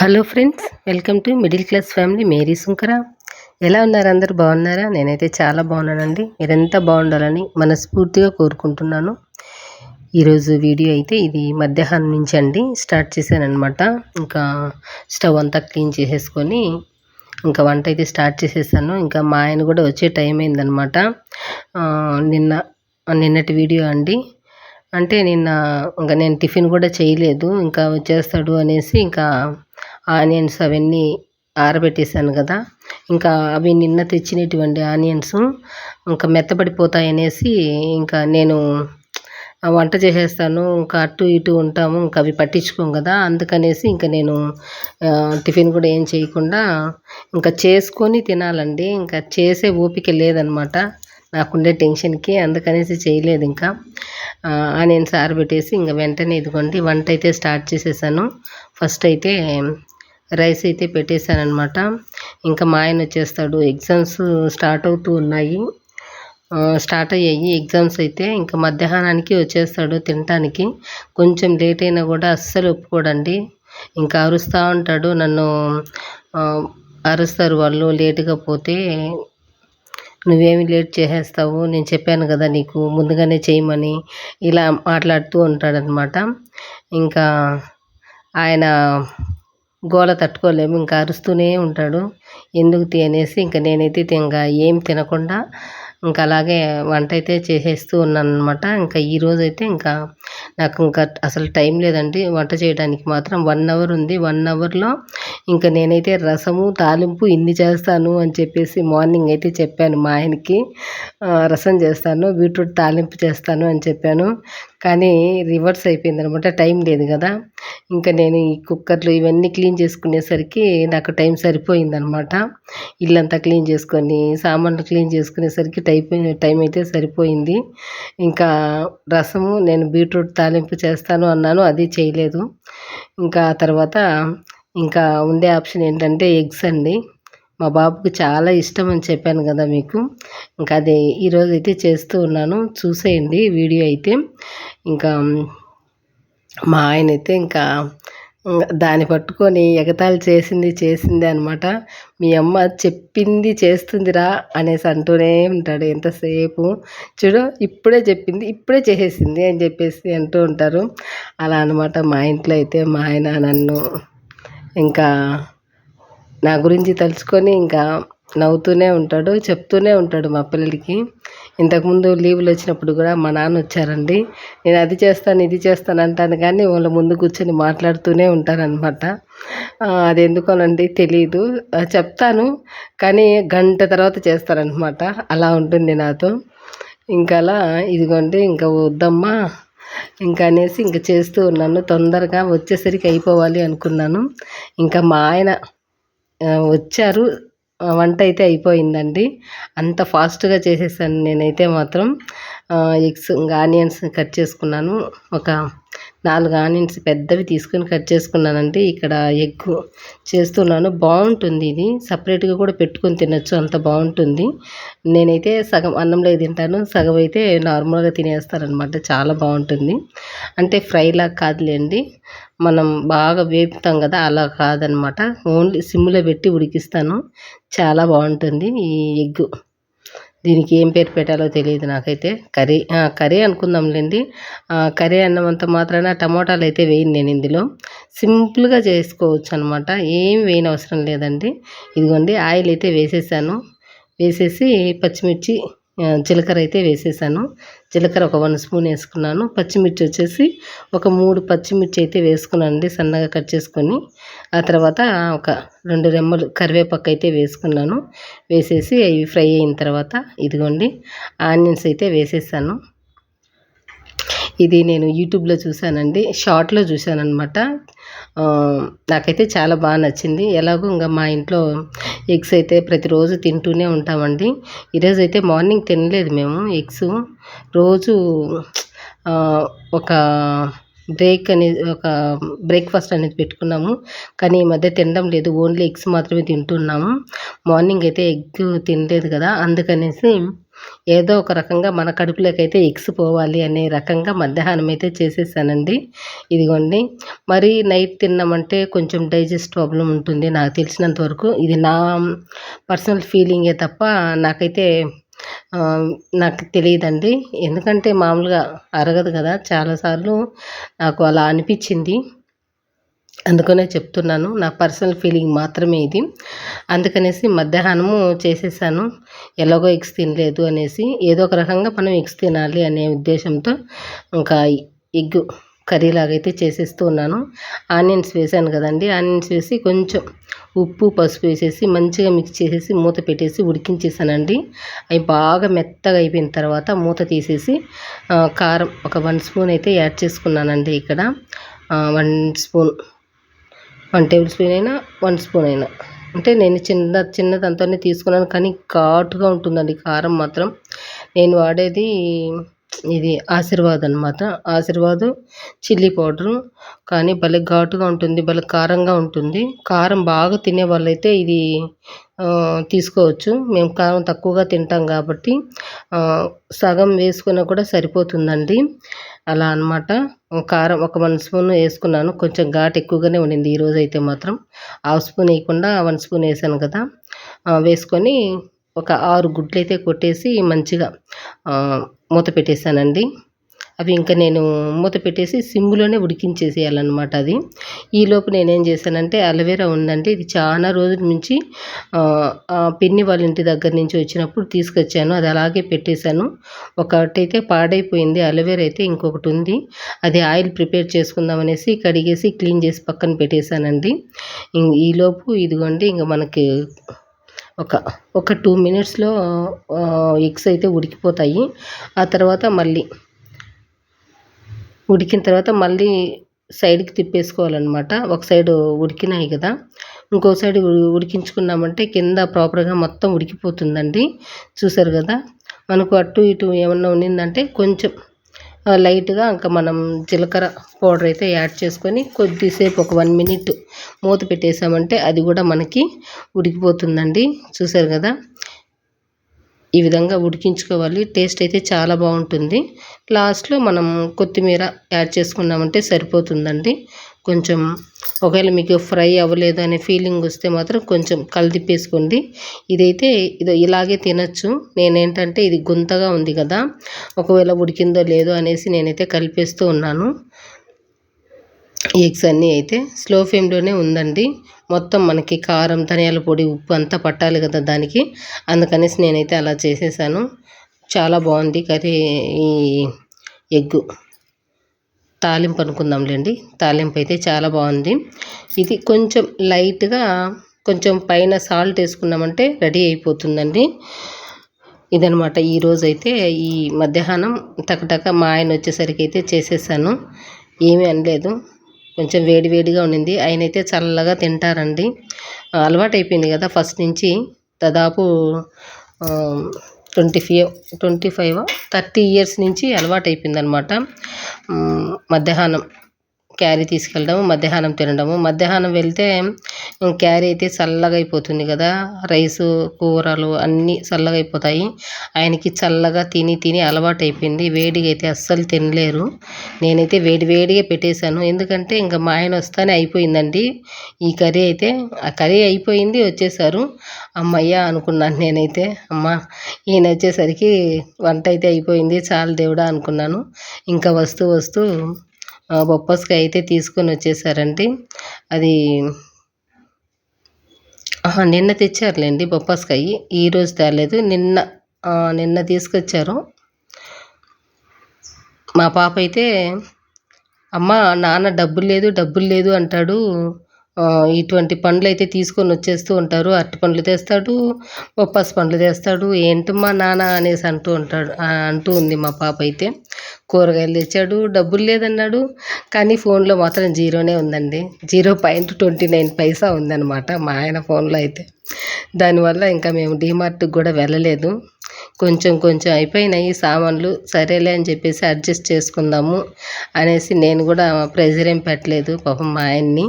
Hello friends, welcome to middle class family Mary Sunkara. ఎలా ఉన్నారు? అందరు బాగున్నారా? నేనైతే చాలా బాగున్నానండి. మీరెంత బాగుండాలని మనస్ఫూర్తిగా కోరుకుంటున్నాను. ఈరోజు వీడియో అయితే ఇది మధ్యాహ్నం నుంచి అండి స్టార్ట్ చేశానమాట. ఇంకా స్టవ్ అంతా క్లీన్ చేసేసుకొని ఇంకా వంట అయితే స్టార్ట్ చేసేసాను. ఇంకా మా ఆయన కూడా వచ్చే టైం అయిందనమాట. నిన్నటి వీడియో అండి. అంటే ఇంకా నేను టిఫిన్ కూడా చేయలేదు, ఇంకా వచ్చేస్తాడు అనేసి ఇంకా ఆనియన్స్ అవన్నీ ఆరబెట్టేసాను కదా. ఇంకా అవి నిన్న తెచ్చినటువంటి ఆనియన్స్ ఇంకా మెత్తబడిపోతాయనేసి ఇంకా నేను వంట చేసేస్తాను, ఇంకా అటు ఇటు ఉంటాము, ఇంకా అవి పట్టించుకోం కదా. అందుకనేసి ఇంకా నేను టిఫిన్ కూడా ఏం చేయకుండా ఇంకా చేసుకొని తినాలండి. ఇంకా చేసే ఓపిక లేదనమాట నాకుండే టెన్షన్కి, అందుకనేసి చేయలేదు. ఇంకా ఆనియన్స్ ఆరబెట్టేసి ఇంకా వెంటనే ఇదిగోండి వంట అయితే స్టార్ట్ చేసేసాను. ఫస్ట్ అయితే రైస్ అయితే పెట్టేశాను అనమాట. ఇంకా మా ఆయన వచ్చేస్తాడు. ఎగ్జామ్స్ స్టార్ట్ అవుతూ ఉన్నాయి, స్టార్ట్ అయ్యాయి ఎగ్జామ్స్ అయితే. ఇంకా మధ్యాహ్నానికి వచ్చేస్తాడు తినటానికి. కొంచెం లేట్ అయినా కూడా అస్సలు ఒప్పుకోడండి. ఇంకా అరుస్తూ ఉంటాడు నన్ను. అరుస్తారు వాళ్ళు లేటుగా పోతే. నువ్వేమి లేట్ చేసేస్తావు, నేను చెప్పాను కదా నీకు ముందుగానే చేయమని, ఇలా మాట్లాడుతూ ఉంటాడనమాట. ఇంకా ఆయన గోల తట్టుకోలేము, ఇంకా అరుస్తూనే ఉంటాడు. ఎందుకు అనేసి ఇంకా నేనైతే ఇంకా ఏం తినకుండా ఇంకా అలాగే వంట అయితే చేసేస్తూ ఉన్నాను అనమాట. ఇంకా ఈరోజు అయితే ఇంకా నాకు ఇంకా అసలు టైం లేదండి వంట చేయడానికి. మాత్రం 1 అవర్ ఉంది. 1 అవర్లో ఇంకా నేనైతే రసము తాలింపు ఇన్ని చేస్తాను అని చెప్పేసి మార్నింగ్ అయితే చెప్పాను మా ఆయనకి. రసం చేస్తాను, బీట్రూట్ తాలింపు చేస్తాను అని చెప్పాను. కానీ రివర్స్ అయిపోయింది అనమాట, టైం లేదు కదా. ఇంకా నేను ఈ కుక్కర్లు ఇవన్నీ క్లీన్ చేసుకునేసరికి నాకు టైం సరిపోయిందనమాట. ఇల్లంతా క్లీన్ చేసుకొని సామాన్లు క్లీన్ చేసుకునేసరికి టైం అయితే సరిపోయింది. ఇంకా రసము నేను బీట్రూట్ తాలింపు చేస్తాను అన్నాను, అది చేయలేదు. ఇంకా తర్వాత ఇంకా ఉండే ఆప్షన్ ఏంటంటే ఎగ్స్ అండి. మా బాబుకి చాలా ఇష్టం అని చెప్పాను కదా మీకు. ఇంకా అదే ఈరోజు అయితే చేస్తూ ఉన్నాను, చూసేయండి వీడియో అయితే. ఇంకా మా ఆయన అయితే ఇంకా దాన్ని పట్టుకొని ఎగతాళి చేసింది అనమాట. మీ అమ్మ చెప్పింది చేస్తుందిరా అనేసి అంటూనే ఉంటాడు ఎంతసేపు. చూడు ఇప్పుడే చెప్పింది ఇప్పుడే చేసేసింది అని చెప్పేసి అంటూ ఉంటారు. అలా అనమాట మా ఇంట్లో అయితే. మా ఆయన నన్ను ఇంకా నా గురించి తలుచుకొని ఇంకా నవ్వుతూనే ఉంటాడు, చెప్తూనే ఉంటాడు మా పిల్లలకి. ఇంతకుముందు లీవులు వచ్చినప్పుడు కూడా మా నాన్న వచ్చారండి. నేను అది చేస్తాను ఇది చేస్తాను అంటాను, కానీ వాళ్ళ ముందు కూర్చొని మాట్లాడుతూనే ఉంటారనమాట. అది ఎందుకోనండి తెలీదు, చెప్తాను కానీ గంట తర్వాత చేస్తారనమాట. అలా ఉంటుంది నాతో. ఇంకా అలా ఇదిగోండి ఇంకా వద్దమ్మా ఇంకా అనేసి ఇంకా చేస్తూ ఉన్నాను. తొందరగా వచ్చేసరికి అయిపోవాలి అనుకున్నాను. ఇంకా మా ఆయన వచ్చారు, వంట అయితే అయిపోయిందండి. అంత ఫాస్ట్గా చేసేసాను నేనైతే మాత్రం. ఎగ్స్ ఇంకా ఆనియన్స్ కట్ చేసుకున్నాను. ఒక 4 ఆనియన్స్ పెద్దవి తీసుకొని కట్ చేసుకున్నానండి. ఇక్కడ ఎగ్ చేస్తున్నాను. బాగుంటుంది ఇది, సపరేట్గా కూడా పెట్టుకొని తినచ్చు, అంత బాగుంటుంది. నేనైతే సగం అన్నంలో తింటాను, సగం అయితే నార్మల్గా తినేస్తారనమాట. చాలా బాగుంటుంది. అంటే ఫ్రైలా కాదులేండి, మనం బాగా వేపుతాం కదా అలా కాదనమాట. ఓన్లీ సిమ్లో పెట్టి ఉడికిస్తాను. చాలా బాగుంటుంది ఈ ఎగ్. దీనికి ఏం పేరు పెట్టాలో తెలియదు నాకైతే. కర్రీ అనుకుందాంలేండి. కర్రీ అన్నంత మాత్రాన టమోటాలు అయితే వేయను నేను ఇందులో. సింపుల్గా చేసుకోవచ్చు అనమాట, ఏం వేయనవసరం లేదండి. ఇదిగోండి ఆయిల్ అయితే వేసేసాను. వేసేసి పచ్చిమిర్చి జీలకర్ర అయితే వేసేసాను. జీలకర్ర ఒక 1 స్పూన్ వేసుకున్నాను. పచ్చిమిర్చి వచ్చేసి ఒక 3 పచ్చిమిర్చి అయితే వేసుకున్నానండి, సన్నగా కట్ చేసుకొని. ఆ తర్వాత ఒక 2 రెమ్మలు కరివేపాకు అయితే వేసుకున్నాను. వేసేసి అవి ఫ్రై అయిన తర్వాత ఇదిగోండి ఆనియన్స్ అయితే వేసేసాను. ఇది నేను యూట్యూబ్లో చూశానండి, షార్ట్లో చూశానమాట. నాకైతే చాలా బాగా నచ్చింది. ఎలాగో ఇంకా మా ఇంట్లో ఎగ్స్ అయితే ప్రతిరోజు తింటూనే ఉంటామండి. ఈరోజు అయితే మార్నింగ్ తినలేదు మేము ఎగ్స్. రోజు ఒక బ్రేక్ఫాస్ట్ అనేది పెట్టుకున్నాము, కానీ ఈ మధ్య తినడం లేదు, ఓన్లీ ఎగ్స్ మాత్రమే తింటున్నాము. మార్నింగ్ అయితే ఎగ్ తినలేదు కదా, అందుకనేసి ఏదో ఒక రకంగా మన కడుపులోకైతే ఎగ్స్ పోవాలి అనే రకంగా మధ్యాహ్నం అయితే చేసేసానండి. ఇదిగోండి, మరీ నైట్ తిన్నామంటే కొంచెం డైజెస్ట్ ప్రాబ్లమ్ ఉంటుంది నాకు తెలిసినంత వరకు. ఇది నా పర్సనల్ ఫీలింగే తప్ప నాకైతే నాకు తెలియదండి. ఎందుకంటే మామూలుగా అరగదు కదా! చాలాసార్లు నాకు అలా అనిపించింది. అందుకనే చెప్తున్నాను. నా పర్సనల్ ఫీలింగ్ మాత్రమే ఇది. అందుకనేసి మధ్యాహ్నము చేసేసాను. ఎలాగో ఎగ్స్ తినలేదు అనేసి, ఏదో ఒక రకంగా మనం ఎగ్స్ తినాలి అనే ఉద్దేశంతో ఇంకా ఎగ్ కర్రీలాగైతే చేసేస్తూ ఉన్నాను. ఆనియన్స్ వేసాను కదండీ! ఆనియన్స్ వేసి కొంచెం ఉప్పు, పసుపు వేసేసి మంచిగా మిక్స్ చేసేసి మూత పెట్టేసి ఉడికించేసానండి. అవి బాగా మెత్తగా అయిపోయిన తర్వాత మూత తీసేసి కారం ఒక 1 స్పూన్ అయితే యాడ్ చేసుకున్నానండి ఇక్కడ. 1 స్పూన్, 1 టేబుల్ స్పూన్ అయినా, 1 స్పూన్ అయినా. అంటే నేను చిన్నదంతానే తీసుకున్నాను, కానీ ఘాటుగా ఉంటుందండి కారం మాత్రం. నేను వాడేది ఇది ఆశీర్వాద్ అనమాట. Aashirvaad chilli powder. కానీ భలే ఘాటుగా ఉంటుంది, భలే కారంగా ఉంటుంది. కారం బాగా తినే వాళ్ళైతే ఇది తీసుకోవచ్చు. మేము కారం తక్కువగా తింటాం కాబట్టి సగం వేసుకున్నా కూడా సరిపోతుందండి. అలా అనమాట. కారం ఒక 1 స్పూన్ వేసుకున్నాను. కొంచెం ఘాటు ఎక్కువగానే ఉండింది ఈరోజైతే మాత్రం. హాఫ్ స్పూన్ వేయకుండా 1 స్పూన్ వేసాను కదా! వేసుకొని ఒక 6 గుడ్లైతే కొట్టేసి మంచిగా మూత పెట్టేసానండి. అవి ఇంకా నేను మూత పెట్టేసి సిమ్‌లోనే ఉడికించేసేయాలనమాట అది. ఈలోపు నేనేం చేశానంటే అలోవెరా ఉందండి. ఇది చాలా రోజుల నుంచి పిన్ని వాళ్ళ ఇంటి దగ్గర నుంచి వచ్చినప్పుడు తీసుకొచ్చాను. అది అలాగే పెట్టేశాను. ఒకటైతే పాడైపోయింది అలోవెరా అయితే, ఇంకొకటి ఉంది. అది ఆయిల్ ప్రిపేర్ చేసుకుందాం అనేసి కడిగేసి క్లీన్ చేసి పక్కన పెట్టేశానండి. ఈలోపు ఇదిగోండి, ఇంక మనకి ఒక 2 మినిట్స్‌లో ఎగ్స్ అయితే ఉడికిపోతాయి. ఆ తర్వాత ఉడికిన తర్వాత మళ్ళీ సైడ్‌కి తిప్పేసుకోవాలనమాట. ఒక సైడు ఉడికినాయి కదా! ఇంకో సైడ్ ఉడికించుకున్నామంటే కింద ప్రాపర్‌గా మొత్తం ఉడికిపోతుందండి. చూసారు కదా! మనకు అటు ఇటు ఏమన్నా ఉన్నిందంటే కొంచెం లైట్‌గా ఇంకా మనం జీలకర్ర పౌడర్ అయితే యాడ్ చేసుకొని కొద్దిసేపు ఒక 1 మినిట్ మూత పెట్టేసామంటే అది కూడా మనకి ఉడికిపోతుందండి. చూసారు కదా! ఈ విధంగా ఉడికించుకోవాలి. టేస్ట్ అయితే చాలా బాగుంటుంది. లాస్ట్‌లో మనం కొత్తిమీర యాడ్ చేసుకున్నామంటే సరిపోతుందండి. కొంచెం ఒకవేళ మీకు ఫ్రై అవ్వలేదు అనే ఫీలింగ్ వస్తే మాత్రం కొంచెం కలిదిప్పేసుకోండి. ఇదైతే ఇలాగే తినొచ్చు. నేనేంటంటే ఇది గుంతగా ఉంది కదా! ఒకవేళ ఉడికిందో లేదో అనేసి నేనైతే కలిపేస్తూ ఉన్నాను. ఎగ్స్ అన్నీ అయితే స్లో ఫ్లేమ్‌లోనే ఉందండి. మొత్తం మనకి కారం, ధనియాల పొడి, ఉప్పు అంతా పట్టాలి కదా దానికి. అందుకనేసి నేనైతే అలా చేసేసాను. చాలా బాగుంది కర్రీ. ఈ ఎగ్గు తాలింపు అనుకుందాంలేండి. తాలింపు అయితే చాలా బాగుంది. ఇది కొంచెం లైట్‌గా కొంచెం పైన సాల్ట్ వేసుకున్నామంటే రెడీ అయిపోతుందండి. ఇదనమాట ఈరోజైతే ఈ మధ్యాహ్నం టకటక మా ఆయన వచ్చేసరికి అయితే చేసేసాను. ఏమీ అనలేదు. కొంచెం వేడి వేడిగా ఉండింది. ఆయనైతే చల్లగా తింటారండి. అలవాటైపోయింది కదా ఫస్ట్ నుంచి. దాదాపు 30 ఇయర్స్ నుంచి అలవాటైపోయిందనమాట. మధ్యాహ్నం క్యారీ తీసుకెళ్ళడము, మధ్యాహ్నం తినడము. మధ్యాహ్నం వెళ్తే క్యారీ అయితే చల్లగా అయిపోతుంది కదా! రైసు, కూరలు అన్నీ చల్లగా అయిపోతాయి. ఆయనకి చల్లగా తిని అలవాటైపోయింది. వేడిగా అయితే అస్సలు తినలేరు. నేనైతే వేడిగా పెట్టేశాను. ఎందుకంటే ఇంక మా ఆయన వస్తానే అయిపోయిందండి ఈ కర్రీ అయితే. ఆ కర్రీ అయిపోయింది, వచ్చేసారు. హమ్మయ్య అనుకున్నాను నేనైతే. ఈయన వచ్చేసరికి వంట అయితే అయిపోయింది, చాలు దేవుడా అనుకున్నాను. ఇంకా వస్తూ బొప్పస్కాయ అయితే తీసుకొని వచ్చేసారండి. అది నిన్న తెచ్చారులేండి బొప్పస్కాయ. ఈరోజు తేలేదు. నిన్న తీసుకొచ్చారు. మా పాప అయితే, అమ్మ నాన్న డబ్బులు లేదు అంటాడు. ఇటువంటి పండ్లయితే తీసుకొని వచ్చేస్తూ ఉంటారు. అరటి పండ్లు తెస్తాడు, బొప్పాసి పండ్లు తెస్తాడు. ఏంటమ్మా నాన్న అనేసి అంటూ ఉంది మా పాప అయితే. కూరగాయలు తెచ్చాడు, డబ్బులు లేదన్నాడు. కానీ ఫోన్లో మాత్రం జీరోనే ఉందండి. 0.29 పైసా ఉందన్నమాట మా ఆయన ఫోన్లో అయితే. దానివల్ల ఇంకా మేము డీమార్ట్కి కూడా వెళ్ళలేదు. కొంచెం అయిపోయినాయి సామాన్లు. సరేలే అని చెప్పేసి అడ్జస్ట్ చేసుకుందాము అనేసి నేను కూడా ప్రెజర్ ఏం పెట్టలేదు పాపం మా ఆయన్ని.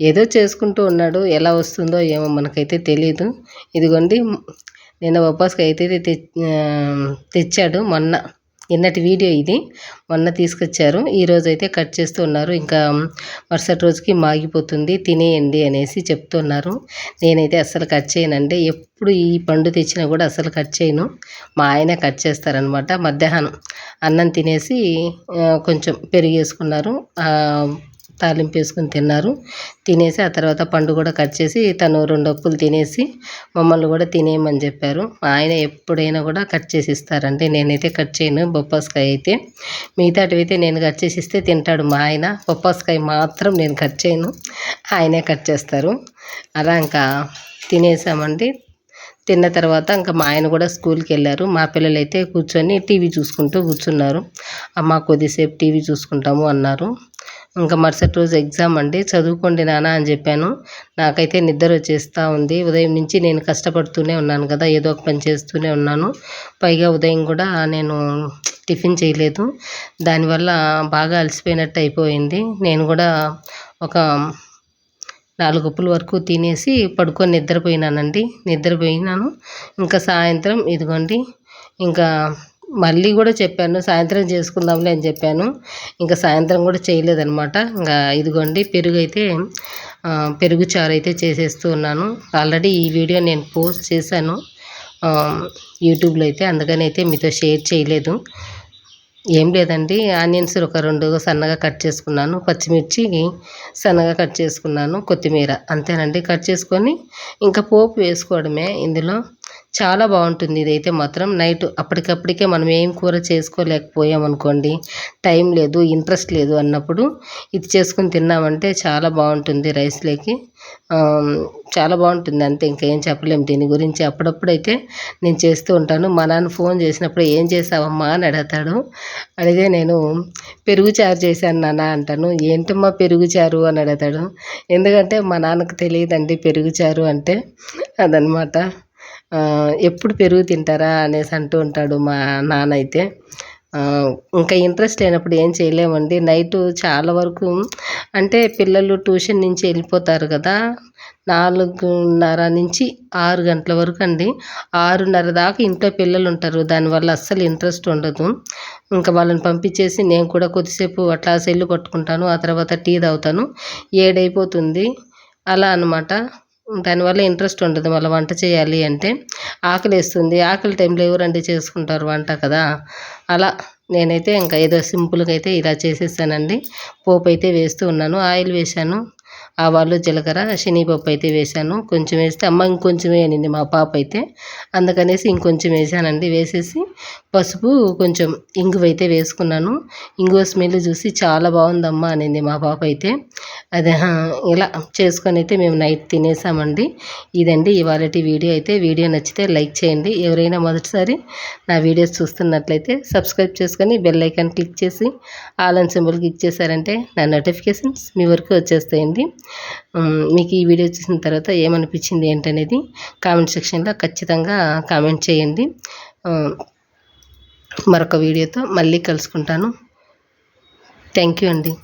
ఏదో చేసుకుంటూ ఉన్నాడు. ఎలా వస్తుందో ఏమో మనకైతే తెలీదు. ఇదిగోండి, నిన్న బొప్పాస్కాయ అయితే తెచ్చాడు నిన్నటి వీడియో ఇది. మొన్న తీసుకొచ్చారు. ఈరోజు అయితే కట్ చేస్తూ ఉన్నారు. ఇంకా మరుసటి రోజుకి మాగిపోతుంది, తినేయండి అనేసి చెప్తున్నారు. నేనైతే అస్సలు కట్ చేయనండి. ఎప్పుడు ఈ పండు తెచ్చినా కూడా అస్సలు కట్ చేయను. మా ఆయన కట్ చేస్తారనమాట. మధ్యాహ్నం అన్నం తినేసి కొంచెం పెరుగు వేసుకున్నారు, తాలింపు వేసుకుని తిన్నారు. తినేసి ఆ తర్వాత పండు కూడా కట్ చేసి తను 2 అప్పులు తినేసి మమ్మల్ని కూడా తినేయమని చెప్పారు. మా ఆయన ఎప్పుడైనా కూడా కట్ చేసి ఇస్తారండి. నేనైతే కట్ చేయను బొప్పాస్కాయ అయితే. మిగతాటివి అయితే నేను కట్ చేసి ఇస్తే తింటాడు మా ఆయన. బొప్పాస్కాయ మాత్రం నేను కట్ చేయను, ఆయనే కట్ చేస్తారు. అలా ఇంకా తినేసామండి. తిన్న తర్వాత ఇంకా మా ఆయన కూడా స్కూల్కి వెళ్ళారు. మా పిల్లలు అయితే కూర్చొని టీవీ చూసుకుంటూ కూర్చున్నారు. అమ్మ కొద్దిసేపు టీవీ చూసుకుంటాము అన్నారు. ఇంకా మరుసటి రోజు ఎగ్జామ్ అండి. చదువుకోండి నాన్న అని చెప్పాను. నాకైతే నిద్ర వచ్చేస్తూ ఉంది. ఉదయం నుంచి నేను కష్టపడుతూనే ఉన్నాను కదా, ఏదో ఒక పని చేస్తూనే ఉన్నాను. పైగా ఉదయం కూడా నేను టిఫిన్ చేయలేదు. దానివల్ల బాగా అలసిపోయినట్టు అయిపోయింది. నేను కూడా ఒక 4 కప్పుల వరకు తినేసి పడుకొని నిద్రపోయినాను. ఇంకా సాయంత్రం ఇదిగోండి, ఇంకా మళ్ళీ కూడా చెప్పాను సాయంత్రం చేసుకుందాంలే అని చెప్పాను. ఇంకా సాయంత్రం కూడా చేయలేదన్నమాట. ఇంకా ఇదిగోండి పెరుగు చారు అయితే చేసేస్తూ ఉన్నాను. ఆల్రెడీ ఈ వీడియో నేను పోస్ట్ చేశాను యూట్యూబ్లో అయితే, అందుకని అయితే మీతో షేర్ చేయలేదు. ఏం లేదండి, ఆనియన్స్ ఒక 2 సన్నగా కట్ చేసుకున్నాను, పచ్చిమిర్చి సన్నగా కట్ చేసుకున్నాను, కొత్తిమీర అంతేనండి. కట్ చేసుకొని ఇంకా పోపు వేసుకోవడమే ఇందులో. చాలా బాగుంటుంది ఇదైతే మాత్రం. నైట్ అప్పటికప్పటికే మనం ఏం కూర చేసుకోలేకపోయామనుకోండి, టైం లేదు, ఇంట్రెస్ట్ లేదు అన్నప్పుడు ఇది చేసుకుని తిన్నామంటే చాలా బాగుంటుంది రైస్లోకి. చాలా బాగుంటుంది అంతే, ఇంకేం చెప్పలేము దీని గురించి. అప్పుడప్పుడైతే నేను చేస్తూ ఉంటాను. మా నాన్న ఫోన్ చేసినప్పుడు ఏం చేసావమ్మా అని అడుగుతాడు. అడిగే నేను పెరుగు చారు చేశాను నాన్న అంటాను. ఏంటమ్మా పెరుగు చారు అని అడుగుతాడు. ఎందుకంటే మా నాన్నకు తెలియదండి పెరుగు చారు అంటే, అదనమాట. ఎప్పుడు పెరుగు తింటారా అనేసి అంటూ ఉంటాడు మా నాన్న అయితే. ఇంకా ఇంట్రెస్ట్ లేనప్పుడు ఏం చేయలేమండి. నైటు చాలా వరకు అంటే పిల్లలు ట్యూషన్ నుంచి వెళ్ళిపోతారు కదా, 4:30 నుంచి 6 గంటల వరకు అండి. 6:30 దాకా ఇంట్లో పిల్లలు ఉంటారు. దానివల్ల అస్సలు ఇంట్రెస్ట్ ఉండదు. ఇంకా వాళ్ళని పంపించేసి నేను కూడా కొద్దిసేపు అట్లా సెల్లు పట్టుకుంటాను. ఆ తర్వాత టీ తాగుతాను. 7 అయిపోతుంది అలా అనమాట. దానివల్ల ఇంట్రెస్ట్ ఉండదు. మళ్ళీ వంట చేయాలి అంటే ఆకలేస్తుంది. ఆకలి టైంలో ఎవరండి చేసుకుంటారు వంట కదా. అలా నేనైతే ఇంకా ఏదో సింపుల్గా అయితే ఇలా చేసేసానండి. పోపు అయితే వేస్తూ ఉన్నాను. ఆయిల్ వేశాను, ఆవాలు, జీలకర్ర, శనగపప్పు అయితే వేశాను. కొంచెం వేస్తే అమ్మ ఇంకొంచెం వేయనింది మా పాప అయితే, అందుకనేసి ఇంకొంచెం వేసానండి. వేసేసి పసుపు, కొంచెం ఇంగువ అయితే వేసుకున్నాను. ఇంగువ స్మెల్ చూసి చాలా బాగుందమ్మా అనింది మా పాప అయితే. అదే ఇలా చేసుకొని అయితే మేము నైట్ తినేసామండి. ఇదండి ఇవాళటి వీడియో అయితే. వీడియో నచ్చితే లైక్ చేయండి. ఎవరైనా మొదటిసారి నా వీడియోస్ చూస్తున్నట్లయితే సబ్స్క్రైబ్ చేసుకొని బెల్ ఐకాన్ క్లిక్ చేసి ఆల్ అని సింబల్ క్లిక్ చేశారంటే నా నోటిఫికేషన్స్ మీ వరకు వచ్చేస్తాయండి. మీకు ఈ వీడియో చూసిన తర్వాత ఏమనిపించింది ఏంటనేది కామెంట్ సెక్షన్లో ఖచ్చితంగా కామెంట్ చేయండి. మరొక వీడియోతో మళ్ళీ కలుసుకుంటాను. థ్యాంక్ యూ అండి.